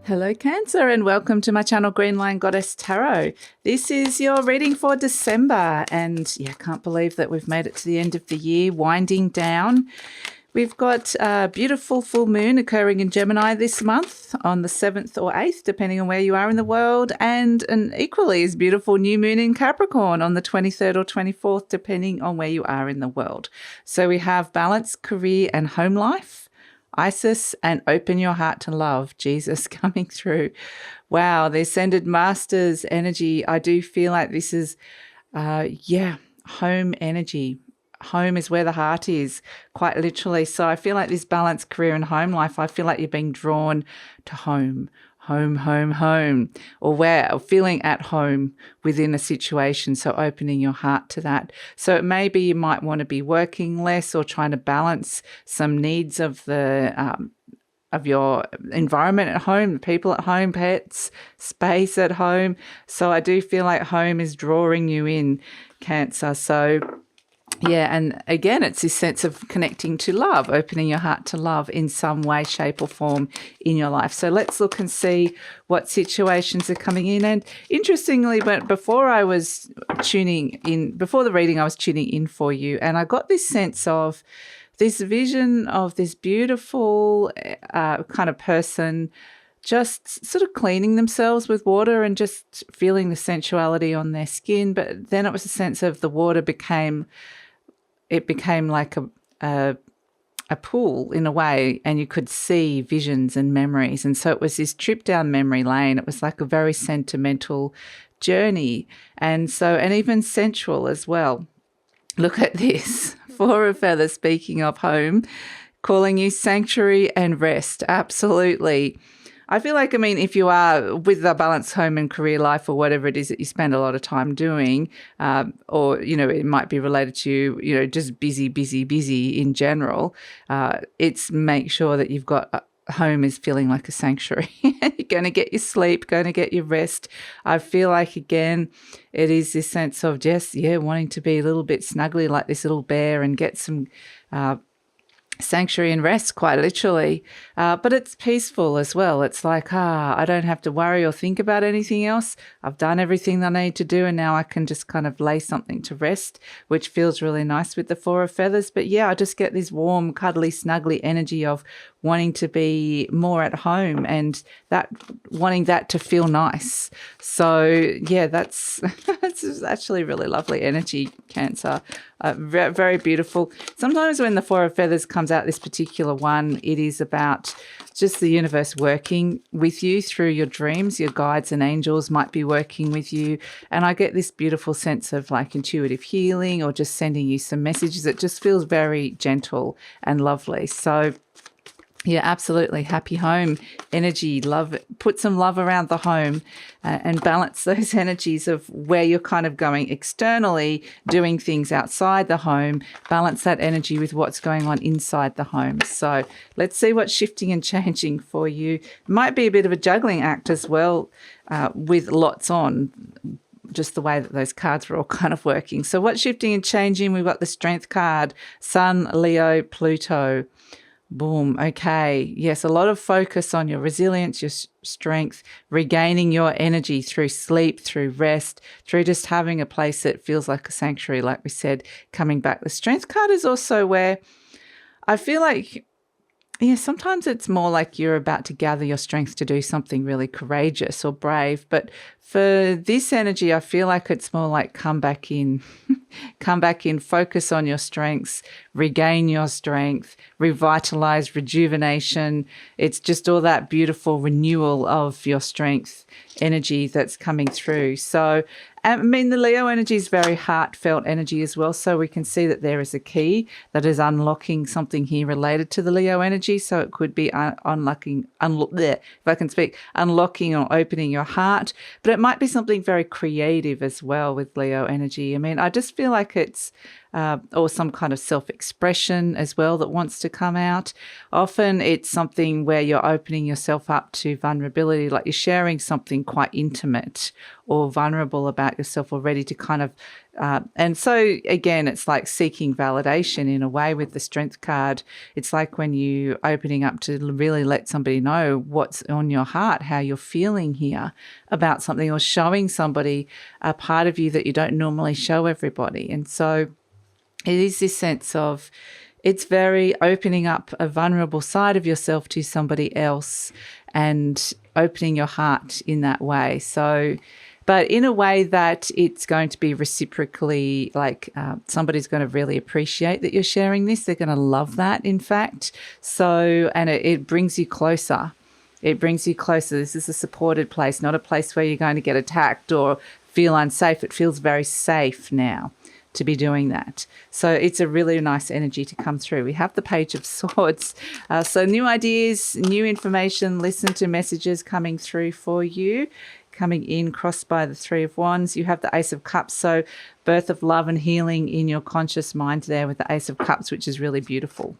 Hello Cancer and welcome to my channel GreenLion Goddess Tarot. This is your reading for December and yeah, can't believe that we've made it to the end of the year, winding down. We've got a beautiful full moon occurring in Gemini this month on the 7th or 8th, depending on where you are in the world, and an equally as beautiful new moon in Capricorn on the 23rd or 24th, depending on where you are in the world. So we have balance, career and home life. Isis and open your heart to love, Jesus coming through. Wow, the Ascended Masters energy. I do feel like this is, home energy. Home is where the heart is, quite literally. So I feel like this balance, career and home life, I feel like you're being drawn to home, or feeling at home within a situation. So opening your heart to that. So maybe you might want to be working less or trying to balance some needs of your environment at home, the people at home, pets, space at home. So I do feel like home is drawing you in, Cancer. So yeah, and again, it's this sense of connecting to love, opening your heart to love in some way, shape or form in your life. So let's look and see what situations are coming in. And interestingly, but before I was tuning in, before the reading, I was tuning in for you, and I got this sense of this vision of this beautiful kind of person just sort of cleaning themselves with water and just feeling the sensuality on their skin. But then it was a sense of the water became like a pool in a way, and you could see visions and memories. And so it was this trip down memory lane. It was like a very sentimental journey, and even sensual as well. Look at this. Four of Feathers, speaking of home, calling you sanctuary and rest. Absolutely. I feel like, if you are with a balanced home and career life or whatever it is that you spend a lot of time doing, or, it might be related to, just busy in general, it's make sure that you've got home is feeling like a sanctuary. You're going to get your sleep, going to get your rest. I feel like, again, it is this sense of just, wanting to be a little bit snuggly like this little bear and get some sanctuary and rest, quite literally, but it's peaceful as well. It's like, I don't have to worry or think about anything else. I've done everything I need to do, and now I can just kind of lay something to rest, which feels really nice with the Four of Feathers. But yeah, I just get this warm, cuddly, snuggly energy of wanting to be more at home and that wanting that to feel nice. So yeah, that's actually really lovely energy, Cancer. Very, very beautiful. Sometimes when the Four of Feathers comes out, this particular one, it is about just the universe working with you through your dreams. Your guides and angels might be working with you. And I get this beautiful sense of like intuitive healing or just sending you some messages. It just feels very gentle and lovely. So yeah, absolutely. Happy home energy. Love, put some love around the home and balance those energies of where you're kind of going externally, doing things outside the home. Balance that energy with what's going on inside the home. So let's see what's shifting and changing for you. Might be a bit of a juggling act as well, with lots on, just the way that those cards were all kind of working. So what's shifting and changing? We've got the Strength card, Sun, Leo, Pluto. Boom. Okay. Yes, a lot of focus on your resilience, your strength, regaining your energy through sleep, through rest, through just having a place that feels like a sanctuary, like we said, coming back. The Strength card is also where I feel like, sometimes it's more like you're about to gather your strength to do something really courageous or brave. But for this energy, I feel like it's more like come back in, focus on your strengths, regain your strength, revitalize, rejuvenation. It's just all that beautiful renewal of your strength energy that's coming through. So, the Leo energy is very heartfelt energy as well. So we can see that there is a key that is unlocking something here related to the Leo energy. So it could be unlocking or opening your heart, but it might be something very creative as well with Leo energy. I just feel like it's or some kind of self-expression as well that wants to come out. Often it's something where you're opening yourself up to vulnerability, like you're sharing something quite intimate or vulnerable about yourself, or ready to kind of and so again, it's like seeking validation in a way with the Strength card. It's like when you opening up to really let somebody know what's on your heart, how you're feeling here about something, or showing somebody a part of you that you don't normally show everybody. And so it is this sense of, it's very opening up a vulnerable side of yourself to somebody else and opening your heart in that way. So, but in a way that it's going to be reciprocally, like somebody's going to really appreciate that you're sharing this. They're going to love that, in fact. So, and it brings you closer. It brings you closer. This is a supported place, not a place where you're going to get attacked or feel unsafe. It feels very safe now to be doing that. So it's a really nice energy to come through. We have the Page of Swords. So new ideas, new information, listen to messages coming through for you. Coming in, crossed by the Three of Wands. You have the Ace of Cups, so birth of love and healing in your conscious mind there with the Ace of Cups, which is really beautiful.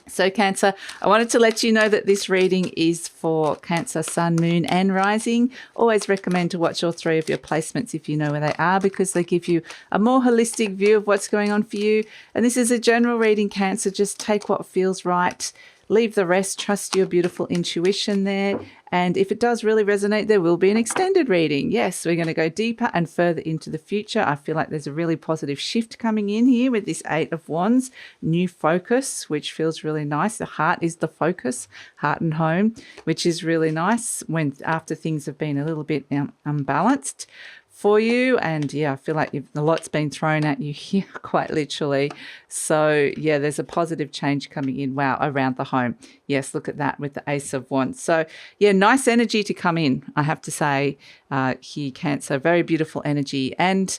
So Cancer, I wanted to let you know that this reading is for Cancer, Sun, Moon and Rising. Always recommend to watch all three of your placements if you know where they are, because they give you a more holistic view of what's going on for you. And this is a general reading, Cancer. Just take what feels right. Leave the rest. Trust your beautiful intuition there. And if it does really resonate, there will be an extended reading. Yes, we're going to go deeper and further into the future. I feel like there's a really positive shift coming in here with this Eight of Wands. New focus, which feels really nice. The heart is the focus, heart and home, which is really nice when after things have been a little bit unbalanced for you. And yeah, I feel like a lot's been thrown at you here, quite literally. So yeah, there's a positive change coming in. Wow, around the home. Yes, look at that with the Ace of Wands. So yeah, nice energy to come in, I have to say, here, Cancer. Very beautiful energy. And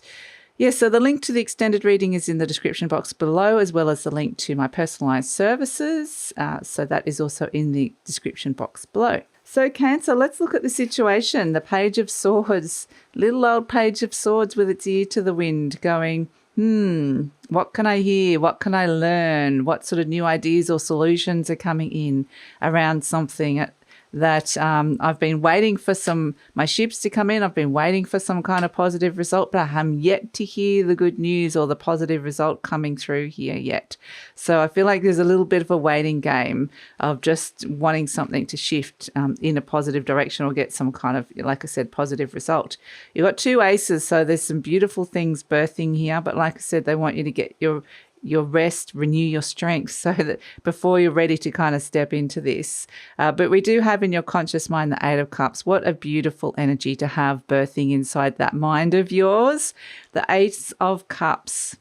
yeah, so the link to the extended reading is in the description box below, as well as the link to my personalised services. So that is also in the description box below. So Cancer, let's look at the situation. The Page of Swords, little old Page of Swords with its ear to the wind going, what can I hear? What can I learn? What sort of new ideas or solutions are coming in around something that I've been waiting for my ships to come in. I've been waiting for some kind of positive result, but I am yet to hear the good news or the positive result coming through here yet. So I feel like there's a little bit of a waiting game of just wanting something to shift in a positive direction or get some kind of, like I said, positive result. You've got two aces, so there's some beautiful things birthing here, but like I said, they want you to get your rest, renew your strength so that before you're ready to kind of step into this. But we do have in your conscious mind the Eight of Cups. What a beautiful energy to have birthing inside that mind of yours. The Ace of Cups.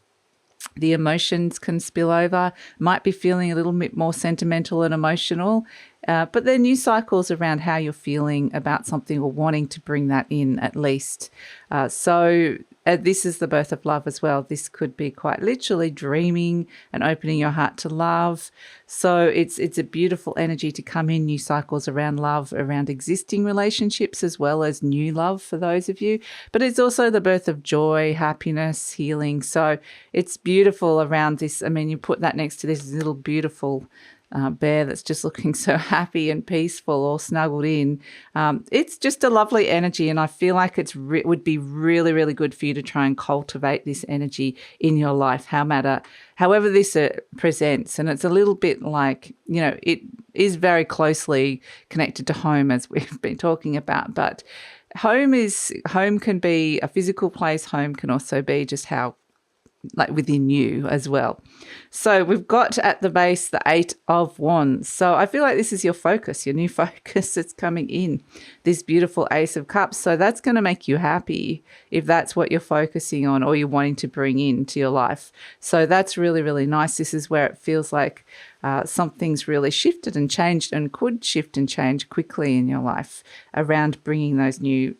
The emotions can spill over, might be feeling a little bit more sentimental and emotional, but there are new cycles around how you're feeling about something or wanting to bring that in at least. So this is the birth of love as well. This could be quite literally dreaming and opening your heart to love. So it's a beautiful energy to come in, new cycles around love, around existing relationships as well as new love for those of you. But it's also the birth of joy, happiness, healing. So it's beautiful around this. I mean, you put that next to this little beautiful bear that's just looking so happy and peaceful, all snuggled in. It's just a lovely energy, and I feel like it would be really, really good for you to try and cultivate this energy in your life, however this presents. And it's a little bit like, it is very closely connected to home, as we've been talking about, but home can be a physical place. Home can also be just how, like, within you as well. So we've got at the base the Eight of Wands. So I feel like this is your focus, your new focus that's coming in, this beautiful Ace of Cups. So that's going to make you happy if that's what you're focusing on or you're wanting to bring into your life. So that's really, really nice. This is where it feels like something's really shifted and changed and could shift and change quickly in your life around bringing this new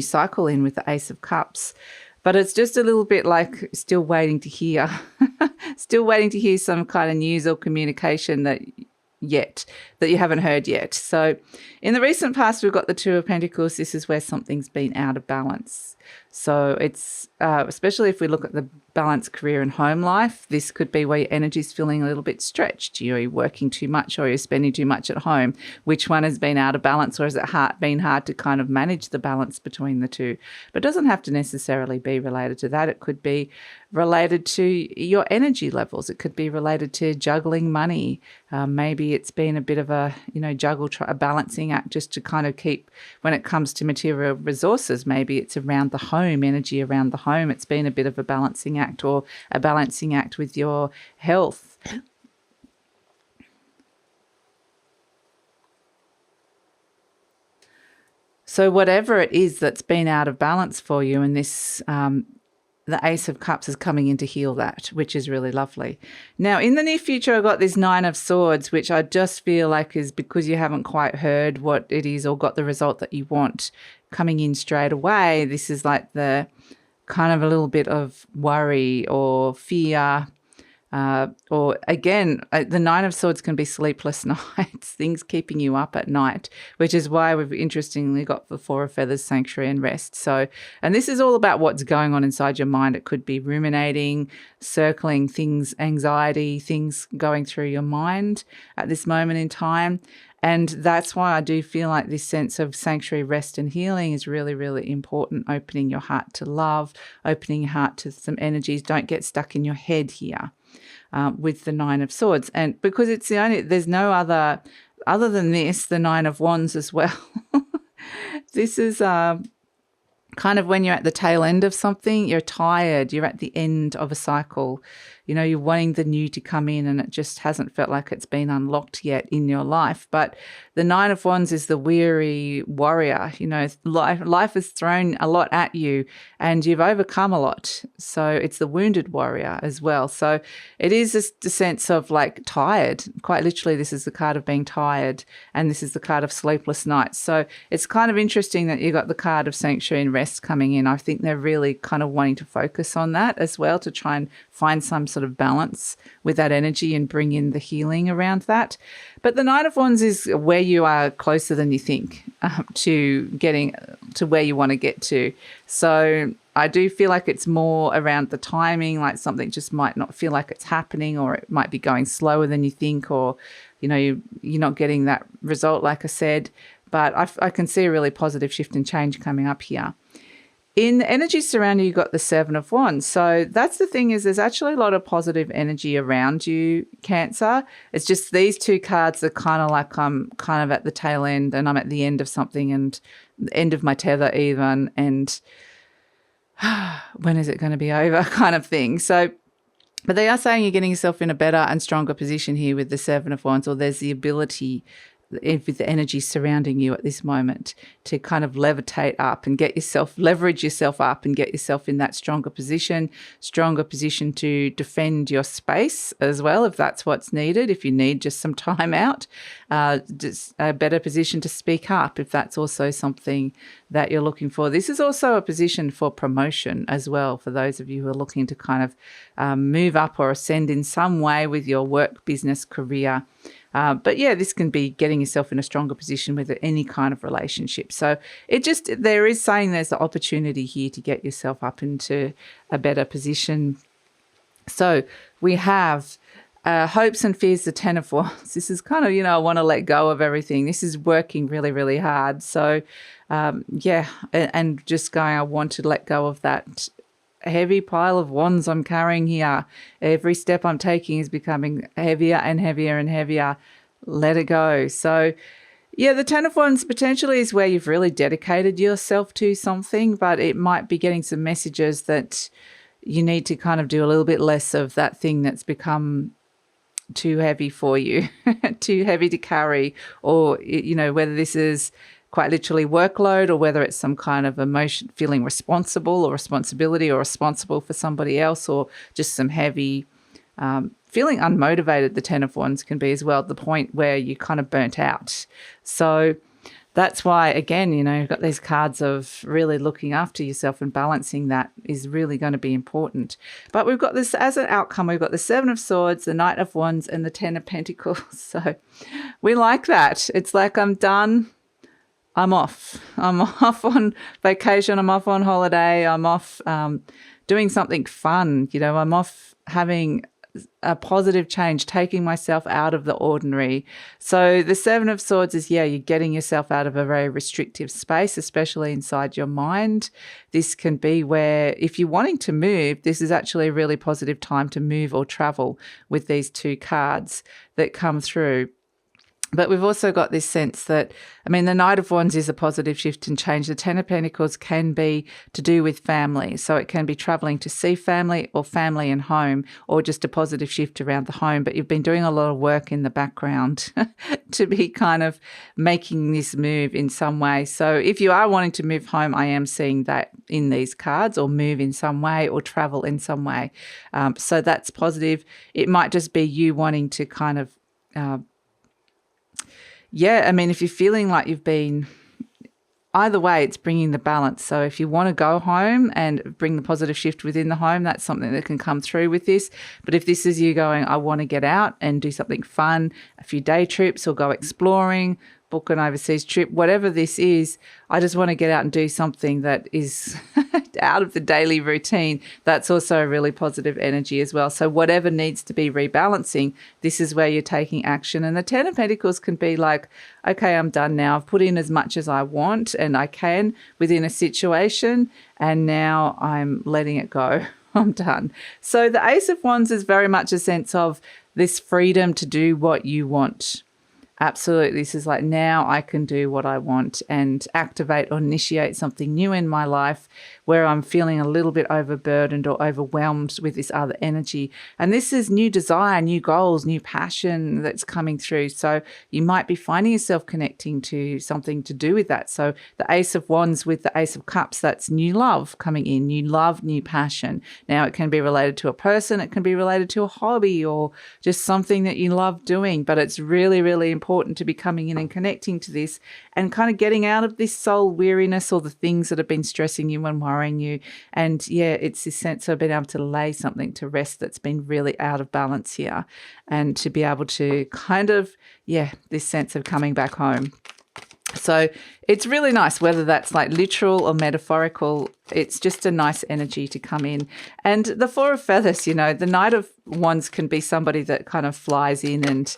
cycle in with the Ace of Cups. But it's just a little bit like still waiting to hear, some kind of news or communication that you haven't heard yet. So in the recent past, we've got the Two of Pentacles. This is where something's been out of balance. So it's, especially if we look at the balanced career and home life, this could be where your energy's feeling a little bit stretched. You're working too much or you're spending too much at home. Which one has been out of balance, or has it been hard to kind of manage the balance between the two? But it doesn't have to necessarily be related to that. It could be related to your energy levels. It could be related to juggling money. Maybe it's been a bit of a, a balancing act just to kind of keep, when it comes to material resources, maybe it's around the home, energy around the home. It's been a bit of a balancing act, or a balancing act with your health. So whatever it is that's been out of balance for you, and this the Ace of Cups is coming in to heal that, which is really lovely. Now, in the near future, I've got this Nine of Swords, which I just feel like is because you haven't quite heard what it is or got the result that you want coming in straight away. This is like the kind of a little bit of worry or fear. Or again, the Nine of Swords can be sleepless nights, things keeping you up at night, which is why we've interestingly got the Four of Feathers, Sanctuary and Rest. So, and this is all about what's going on inside your mind. It could be ruminating, circling things, anxiety, things going through your mind at this moment in time. And that's why I do feel like this sense of sanctuary, rest and healing is really, really important. Opening your heart to love, opening your heart to some energies. Don't get stuck in your head here. With the Nine of Swords. And because it's there's no other than this, the Nine of Wands as well. This is kind of when you're at the tail end of something, you're tired, you're at the end of a cycle. You're wanting the new to come in and it just hasn't felt like it's been unlocked yet in your life. But the Nine of Wands is the weary warrior. Life has thrown a lot at you and you've overcome a lot. So it's the wounded warrior as well. So it is the sense of like tired. Quite literally, this is the card of being tired and this is the card of sleepless nights. So it's kind of interesting that you got the card of sanctuary and rest coming in. I think they're really kind of wanting to focus on that as well, to try and find some sort of balance with that energy and bring in the healing around that. But the Nine of Wands is where you are closer than you think to getting to where you want to get to. So I do feel like it's more around the timing, like something just might not feel like it's happening, or it might be going slower than you think, or, you're not getting that result, like I said. But I can see a really positive shift and change coming up here. In the energy surrounding you, you've got the Seven of Wands. So that's the thing, is there's actually a lot of positive energy around you, Cancer. It's just these two cards are kind of like I'm kind of at the tail end and I'm at the end of something and the end of my tether even, and when is it going to be over kind of thing. So, but they are saying you're getting yourself in a better and stronger position here with the Seven of Wands, or there's the ability with the energy surrounding you at this moment to kind of levitate up and leverage yourself up and get yourself in that stronger position to defend your space as well, if that's what's needed. If you need just some time out, just a better position to speak up, if that's also something that you're looking for. This is also a position for promotion as well, for those of you who are looking to kind of move up or ascend in some way with your work, business, career. But yeah, this can be getting yourself in a stronger position with any kind of relationship. So there is saying there's the opportunity here to get yourself up into a better position. So we have hopes and fears, the Ten of Wands. This is kind of, I want to let go of everything. This is working really, really hard. So and just going, I want to let go of that heavy pile of wands I'm carrying here. Every step I'm taking is becoming heavier and heavier and heavier. Let it go. So yeah, the Ten of Wands potentially is where you've really dedicated yourself to something, but it might be getting some messages that you need to kind of do a little bit less of that thing that's become too heavy for you, too heavy to carry, or, whether this is quite literally workload, or whether it's some kind of emotion, feeling responsible or responsibility or responsible for somebody else, or just some heavy feeling unmotivated. The Ten of Wands can be as well, at the point where you're kind of burnt out. So that's why, again, you've got these cards of really looking after yourself and balancing that is really going to be important. But we've got this as an outcome. We've got the Seven of Swords, the Knight of Wands, and the Ten of Pentacles. So we like that. It's like I'm done. I'm off. I'm off on vacation. I'm off on holiday. I'm off doing something fun. You know, I'm off having a positive change, taking myself out of the ordinary. So the Seven of Swords is, yeah, you're getting yourself out of a very restrictive space, especially inside your mind. This can be where, if you're wanting to move, this is actually a really positive time to move or travel with these two cards that come through. But we've also got this sense that, I mean, the Knight of Wands is a positive shift and change. The Ten of Pentacles can be to do with family. So it can be traveling to see family or family and home, or just a positive shift around the home. But you've been doing a lot of work in the background to be kind of making this move in some way. So if you are wanting to move home, I am seeing that in these cards, or move in some way or travel in some way. So that's positive. It might just be you wanting to kind of yeah, I mean, if you're feeling like you've been, either way, it's bringing the balance. So if you want to go home and bring the positive shift within the home, that's something that can come through with this. But if this is you going, I want to get out and do something fun, a few day trips or go exploring, book an overseas trip, whatever this is, I just want to get out and do something that is out of the daily routine. That's also a really positive energy as well. So whatever needs to be rebalancing, this is where you're taking action. And the Ten of Pentacles can be like, okay, I'm done now. I've put in as much as I want and I can within a situation, and now I'm letting it go. I'm done. So the Ace of Wands is very much a sense of this freedom to do what you want. Absolutely. This is like, now I can do what I want and activate or initiate something new in my life where I'm feeling a little bit overburdened or overwhelmed with this other energy. And this is new desire, new goals, new passion that's coming through. So you might be finding yourself connecting to something to do with that. So the Ace of Wands with the Ace of Cups, that's new love coming in, new love, new passion. Now it can be related to a person, it can be related to a hobby or just something that you love doing, but it's really, really important to be coming in and connecting to this and kind of getting out of this soul weariness or the things that have been stressing you and worrying you. And yeah, it's this sense of being able to lay something to rest that's been really out of balance here, and to be able to kind of, yeah, this sense of coming back home. So it's really nice, whether that's like literal or metaphorical. It's just a nice energy to come in. And the Four of Feathers, you know, the Knight of Wands can be somebody that kind of flies in and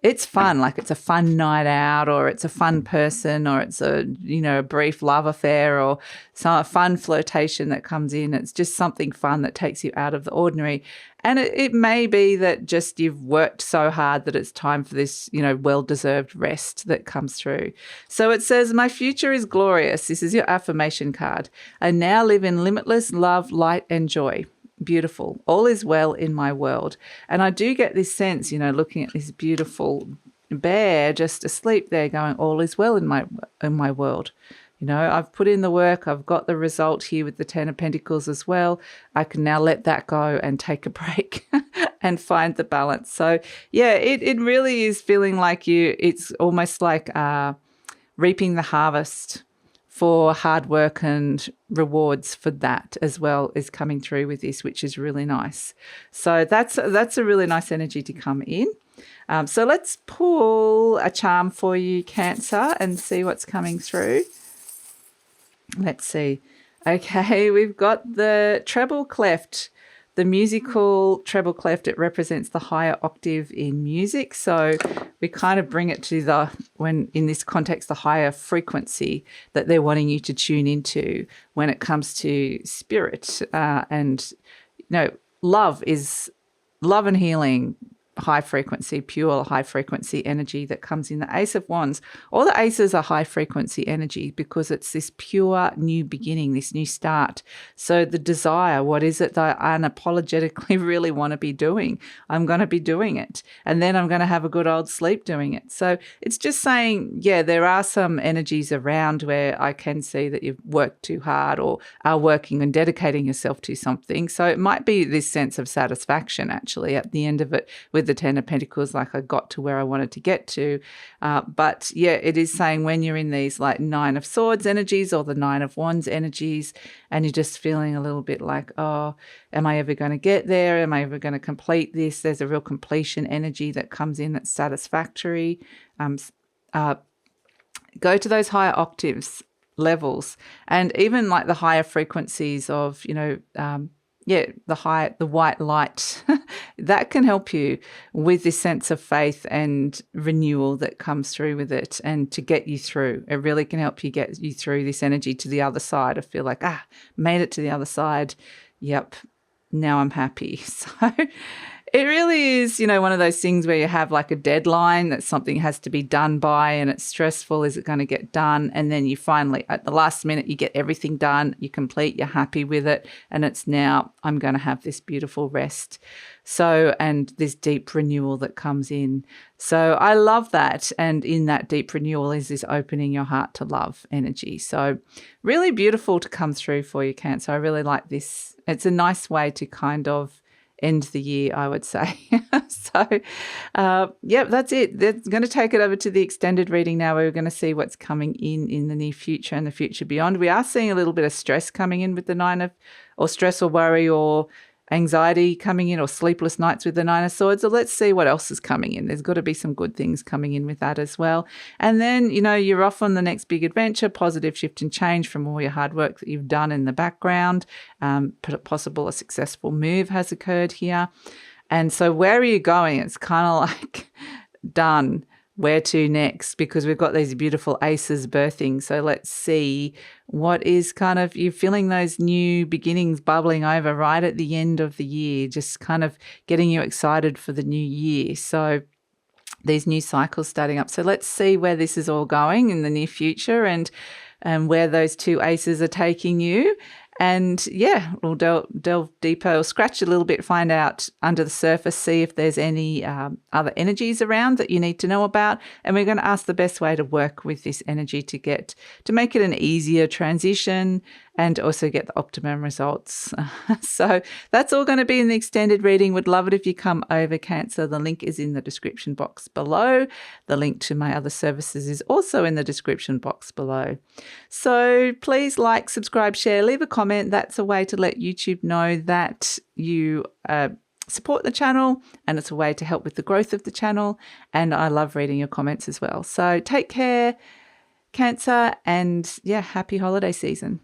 it's fun, like it's a fun night out, or it's a fun person, or it's a, you know, a brief love affair, or some fun flirtation that comes in. It's just something fun that takes you out of the ordinary. And it may be that just you've worked so hard that it's time for this, you know, well-deserved rest that comes through. So it says, my future is glorious. This is your affirmation card. I now live in limitless love, light, and joy. Beautiful. All is well in my world. And I do get this sense, you know, looking at this beautiful bear just asleep there going, all is well in my world. You know, I've put in the work. I've got the result here with the Ten of Pentacles as well. I can now let that go and take a break and find the balance. So yeah, it really is feeling like it's almost like reaping the harvest for hard work, and rewards for that as well is coming through with this, which is really nice. So that's a really nice energy to come in. So let's pull a charm for you, Cancer, and see what's coming through. Let's see. Okay, we've got the treble clef. The musical treble clef, it represents the higher octave in music. So we kind of bring it to when in this context, the higher frequency that they're wanting you to tune into when it comes to spirit. And, you know, love and healing, high frequency, pure high frequency energy that comes in. The Ace of Wands, all the aces are high frequency energy because it's this pure new beginning, this new start. So the desire, what is it that I unapologetically really want to be doing? I'm going to be doing it. And then I'm going to have a good old sleep doing it. So it's just saying, yeah, there are some energies around where I can see that you've worked too hard or are working and dedicating yourself to something. So it might be this sense of satisfaction actually at the end of it with the Ten of Pentacles, like I got to where I wanted to get to. But yeah, it is saying when you're in these like Nine of Swords energies or the Nine of Wands energies, and you're just feeling a little bit like, oh, am I ever going to get there? Am I ever going to complete this? There's a real completion energy that comes in that's satisfactory. go to those higher octaves levels, and even like the higher frequencies of, the white light, that can help you with this sense of faith and renewal that comes through with it, and to get you through. It really can help you get you through this energy to the other side. I feel like, made it to the other side. Yep. Now I'm happy. So it really is, one of those things where you have like a deadline that something has to be done by, and it's stressful. Is it going to get done? And then you finally, at the last minute, you get everything done, you complete, you're happy with it. And it's now, I'm going to have this beautiful rest. So, and this deep renewal that comes in. So I love that. And in that deep renewal is this opening your heart to love energy. So really beautiful to come through for you, Cancer. I really like this. It's a nice way to kind of end the year, I would say. So, that's it. They're going to take it over to the extended reading now. We're going to see what's coming in the near future and the future beyond. We are seeing a little bit of stress coming in with the or stress or worry or anxiety coming in, or sleepless nights with the Nine of Swords. So let's see what else is coming in. There's got to be some good things coming in with that as well. And then, you're off on the next big adventure, positive shift and change from all your hard work that you've done in the background. Possible a successful move has occurred here. And so where are you going? It's kind of like done. Where to next? Because we've got these beautiful aces birthing. So let's see what is kind of, you're feeling those new beginnings bubbling over right at the end of the year, just kind of getting you excited for the new year. So these new cycles starting up. So let's see where this is all going in the near future, and where those two aces are taking you. And we'll delve deeper, or scratch a little bit, find out under the surface, see if there's any other energies around that you need to know about. And we're going to ask the best way to work with this energy to make it an easier transition, and also get the optimum results. So that's all going to be in the extended reading. Would love it if you come over, Cancer. The link is in the description box below. The link to my other services is also in the description box below. So please like, subscribe, share, leave a comment. That's a way to let YouTube know that you support the channel, and it's a way to help with the growth of the channel. And I love reading your comments as well. So take care, Cancer, and happy holiday season.